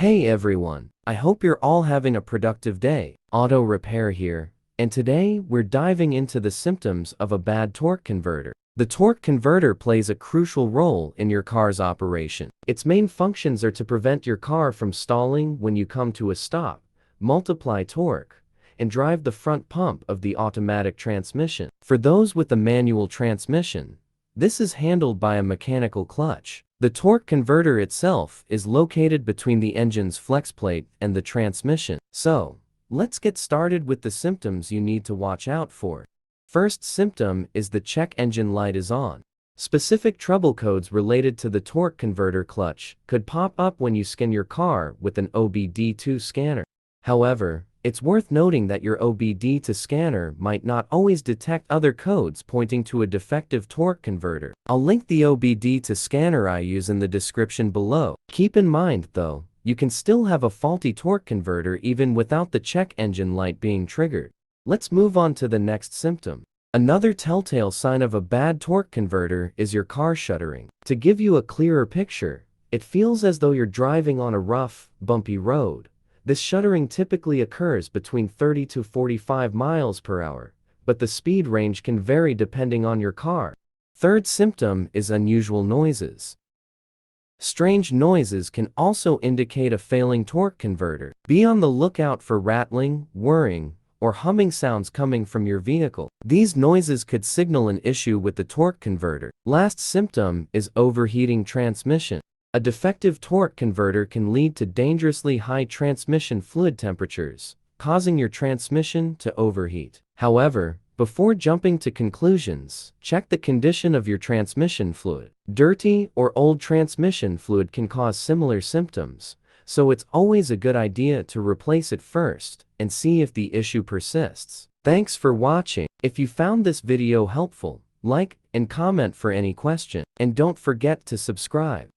Hey everyone, I hope you're all having a productive day. Auto Repair here, and today we're diving into the symptoms of a bad torque converter. The torque converter plays a crucial role in your car's operation. Its main functions are to prevent your car from stalling when you come to a stop, multiply torque, and drive the front pump of the automatic transmission. For those with a manual transmission, this is handled by a mechanical clutch. The torque converter itself is located between the engine's flex plate and the transmission. So, let's get started with the symptoms you need to watch out for. First symptom is the check engine light is on. Specific trouble codes related to the torque converter clutch could pop up when you scan your car with an OBD2 scanner. However, it's worth noting that your OBD2 scanner might not always detect other codes pointing to a defective torque converter. I'll link the OBD2 scanner I use in the description below. Keep in mind, though, you can still have a faulty torque converter even without the check engine light being triggered. Let's move on to the next symptom. Another telltale sign of a bad torque converter is your car shuddering. To give you a clearer picture, it feels as though you're driving on a rough, bumpy road. This shuddering typically occurs between 30 to 45 miles per hour, but the speed range can vary depending on your car. Third symptom is unusual noises. Strange noises can also indicate a failing torque converter. Be on the lookout for rattling, whirring, or humming sounds coming from your vehicle. These noises could signal an issue with the torque converter. Last symptom is overheating transmission. A defective torque converter can lead to dangerously high transmission fluid temperatures, causing your transmission to overheat. However, before jumping to conclusions, check the condition of your transmission fluid. Dirty or old transmission fluid can cause similar symptoms, so it's always a good idea to replace it first and see if the issue persists. Thanks for watching. If you found this video helpful, like and comment for any question, and don't forget to subscribe.